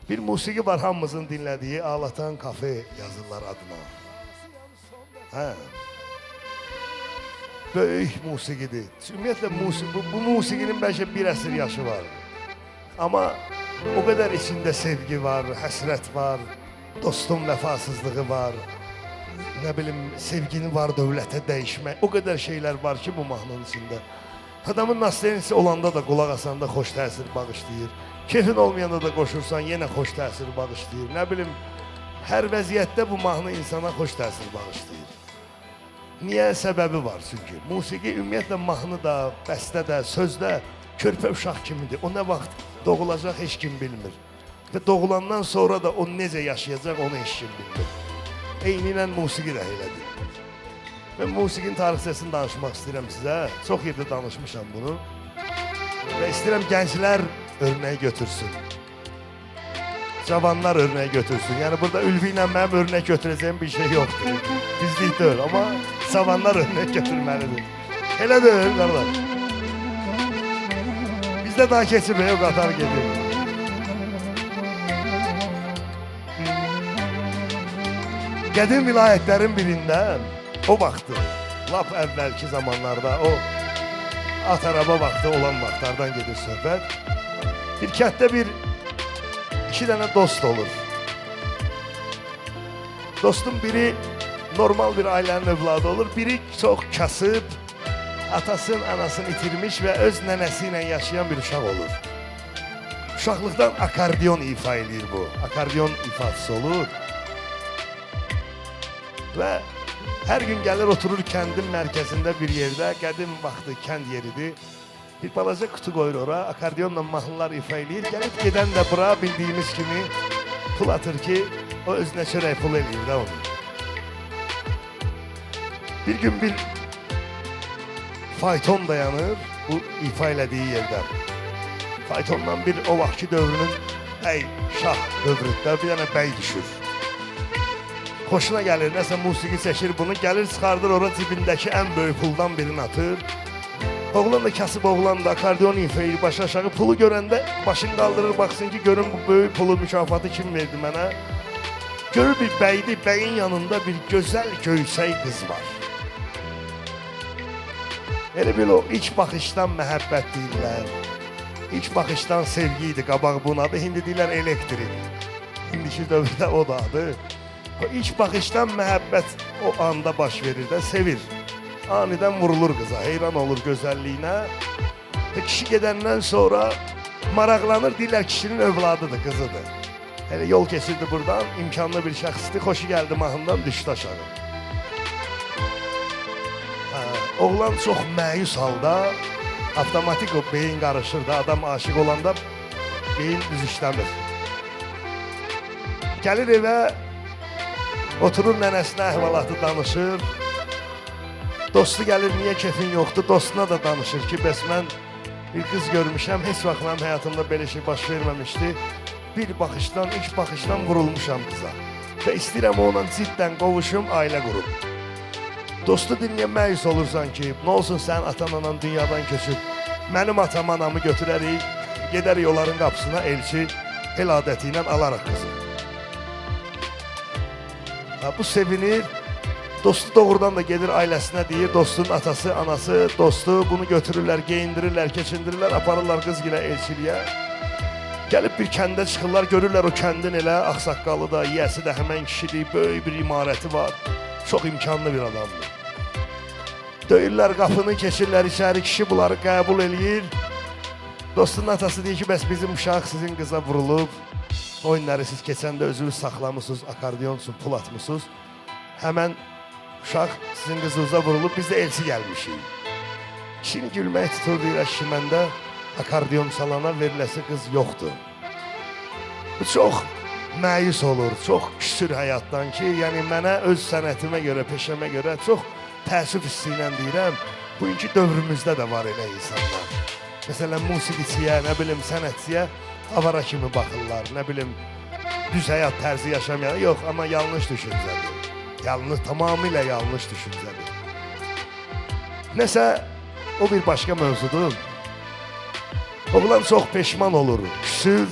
Bir musiqi var hamımızın dinlədiyi Ağlatan Kafe yazırlar adına. Hə. Böyük musiqidir. Ümumiyyətlə bu musiqinin bəlkə bir əsr yaşı var. Amma o qədər içində sevgi var, həsrət var, dostun vəfasızlığı var. Nə bilim, sevgini var dövlətə dəyişmək. O qədər şeylər var ki bu mahnının içində. Adamın naslenisi olanda da qulaq asanda xoş təsir bağışlayır. Keyfin olmayanda da qoşursan yenə xoş təsir bağışlayır. Nə bilim, hər vəziyyətdə bu mahnı insana xoş təsir bağışlayır. Niyə? Səbəbi var çünki. Musiqi ümumiyyətlə mahnı da, bəstə də, sözdə körpə uşaq kimidir. O nə vaxt doğulacaq heç kim bilmir. Və doğulandan sonra da o necə yaşayacaq onu heç kim bilmir. Eyninən musiqi də elədir. Mən musiqinin tarixçəsini danışmaq istəyirəm sizə. Çox yerdə danışmışam bunu. Və istəyirəm gənclər örnək götürsün. Cavanlar örnək götürsün. Yəni burada Ülvi ilə mənim örnək götürəcəyim bir şey yoxdur. Bizlik deyil, amma cavanlar örnək götürməlidir. Elə deyil, qardaş. Bizdə daha keçib, o qatar gedir. Qədim vilayətlərin birində o vaxtı, lap əvvəlki zamanlarda, o at araba vaxtı olan vaxtlardan gedir söhbət. Bir kənddə iki dənə dost olur. Dostun biri normal bir ailənin övladı olur, biri çox kasıb, atasını, anasını itirmiş və öz nənəsi ilə yaşayan bir uşaq olur. Uşaqlıqdan akordeon ifa edir bu, akordeon ifaçısı olur. Və hər gün gəlir oturur kəndin mərkəzində bir yerdə, qədim vaxtı kənd yeridir. Bir balaca kutu qoyur ora, akordeonla mahnılar ifa eləyir. Gəlib gedən də bura bildiyimiz kimi pul atır ki, o özünə çörək pul eləyir də onu. Bir gün bir fayton dayanır bu ifa elədiyi yerdə. Faytondan bir o vaxtki dövrünün bəy, şah dövründə bir dənə bəy düşür. Xoşuna gəlir, nəsə musiqi çəkir bunu, gəlir çıxardır ora cibindəki ən böyük puldan birini atır. Oğlan da kasıb oğlan da akordeon ifəyir başı aşağı, pulu görəndə başını qaldırır, baxsın ki, görün bu böyük pulu mükafatı kim verdi mənə. Görür bir bəydir, bəyin yanında bir gözəl göysək qız var. Elə bil o ilk baxışdan məhəbbət deyirlər, ilk baxışdan sevgi idi, qabaq bunun adı, hindi deyirlər elektrik. İndiki dövrdə o da adı. O ilk baxışdan məhəbbət o anda baş verir də, sevir. Anidən vurulur qıza, heyran olur gözəlliyinə. Kişi gedəndən sonra maraqlanır, deyirlər kişinin övladıdır, qızıdır. Hələ yol keçirdi buradan, imkanlı bir şəxsdir, xoşu gəldi mahnından düşdü aşağı. Oğlan çox məyus halda, avtomatik o beyin qarışır da, adam aşıq olanda beyin düz işləmir. Gəlir evə, oturur nənəsinə əhvalatı danışır. Dostu gəlir, niyə kefin yoxdur? Dostuna da danışır ki, bəs mən bir qız görmüşəm, heç vaxt mənim həyatımda belə şey baş verməmişdi. Bir baxışdan, ilk baxışdan vurulmuşam qıza. Və istəyirəm onunla ciddən qovuşum, ailə qurum. Dostu dinləyə məyus olursan ki, nə olsun sənin atan-anan dünyadan köçüb, mənim atam anamı götürərik, gedərik onların qapısına elçi, el adəti ilə alaraq qızı. Bu sevinir, dostu doğrudan da gedir ailəsinə deyir, dostun atası, anası, dostu bunu götürürlər, geyindirirlər, keçindirirlər, aparırlar qız gilə elçiliyə. Gəlib bir kəndə çıxırlar, görürlər o kəndin elə ağsaqqalı da, yiyəsi də həmən kişilik, böyük bir imarəti var. Çox imkanlı bir adamdır. Döyürlər qapını, keçirlər içəri, kişi bunları qəbul eləyir. Dostunun atası deyir ki, bəs bizim uşaq sizin qıza vurulub. Oyunları siz keçəndə özünüz saxlamışsınız, akordeonsun, pul atmışsınız. Həmən uşaq sizin qızınıza vurulub, biz də elçi gəlmişik. Kişini gülmək tutur, deyir, ki, məndə akordeon salana veriləsi qız yoxdur. Bu çox məyus olur, çox küsür həyatdan ki, yəni mənə öz sənətimə görə, peşəmə görə çox təəssüf hissi ilə deyirəm, bugünkü dövrümüzdə də var elə insanlar. Məsələn, musiqiçiyə, nə bilim, sənətçiyə avara kimi baxırlar, nə bilim, düz həyat tərzi yaşamayan, yox, amma yanlış düşüncədir. Tamamilə yanlış düşüncədir. Nəsə, o bir başqa mövzudur. Oğlan çox peşman olur, küsür,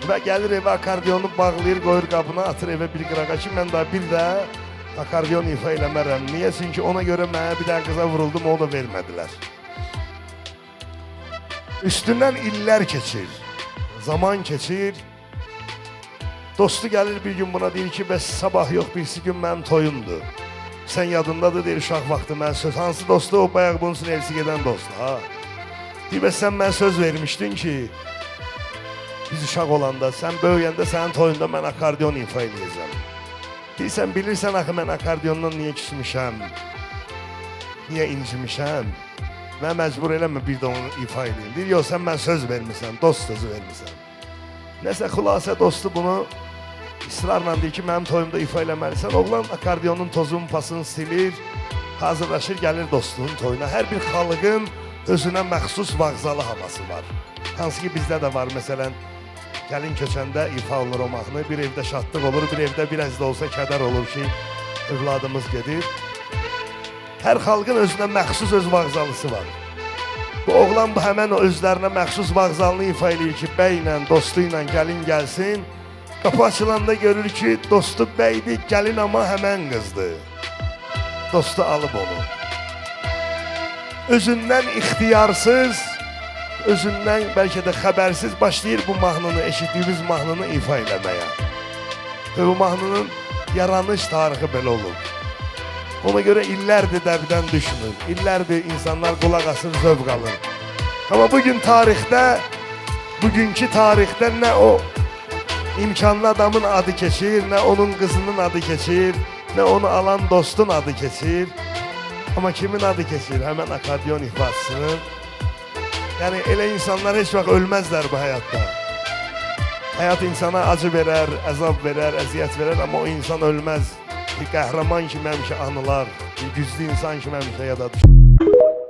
Və gəlir evə akordeonu bağlayır, qoyur qabına, atır evə bir qırağa ki, mən daha bir də akordeon ifa eləmərəm. Niyə? Çünki ona görə mənə bir dənə qıza vuruldum, o da vermədilər. Üstündən illər keçir, zaman keçir. Dostu gəlir bir gün buna deyir ki, bəs sabah yox, birisi gün mənim toyumdur. Sən yadındadır, deyir, uşaq vaxtı mən söz. Hansı dostu? O bayaq bunun üçün evsi gedən dostu, ha? Deyir, bəs sən mən söz vermişdin ki, biz uşaq olanda, sən böyüyəndə sənin toyunda mən akordeon ifa edəcəm. Deyirsən, bilirsən axı mən akordiondan niyə küsmüşəm, niyə incimişəm və məcbur eləmə bir də onu ifa edeyim. Deyir, yox, sən mən söz vermirsən, dost sözü vermirsən. Nəsə xülasə dostu bunu israrla deyir ki, mənim toyumda ifa eləməlisən. Oğlan akordionun tozunu, pasını silir, hazırlaşır, gəlir dostunun toyuna. Hər bir xalqın özünə məxsus vağzalı havası var. Hansı ki, bizdə də var, məsələn, gəlin köçəndə ifa olur o mahnı, bir evdə şadlıq olur, bir evdə biraz da olsa kədər olur ki, övladımız gedir. Hər xalqın özünə məxsus öz vağzalısı var. Bu oğlan bu həmən o özlərinə məxsus vağzalını ifa edir ki, bəylə, dostu ilə gəlin gəlsin. Qapı açılanda görür ki, dostu bəydir, gəlin amma həmən qızdır. Dostu alıb onu. Özündən ixtiyarsız, özündən bəlkə də xəbərsiz başlayır bu mahnını, eşitdiyimiz mahnını ifa eləməyə. Və bu mahnının yaranış tarixi belə olur. Ona görə illərdir dəbdən düşmür, illərdir insanlar qulaq asır, zövq alır. Amma bugün tarixdə, bugünkü tarixdə nə o imkanlı adamın adı keçir, nə onun qızının adı keçir, nə onu alan dostun adı keçir. Amma kimin adı keçir? Həmən akordeon ifasının. Yəni elə insanlar heç vaxt ölməzlər bu həyatda. Həyat insana acı verər, əzab verər, əziyyət verər, amma o insan ölməz. Bir qəhrəman kimi həmişə anılar, bir güclü insan kimi həmişə yada düşür.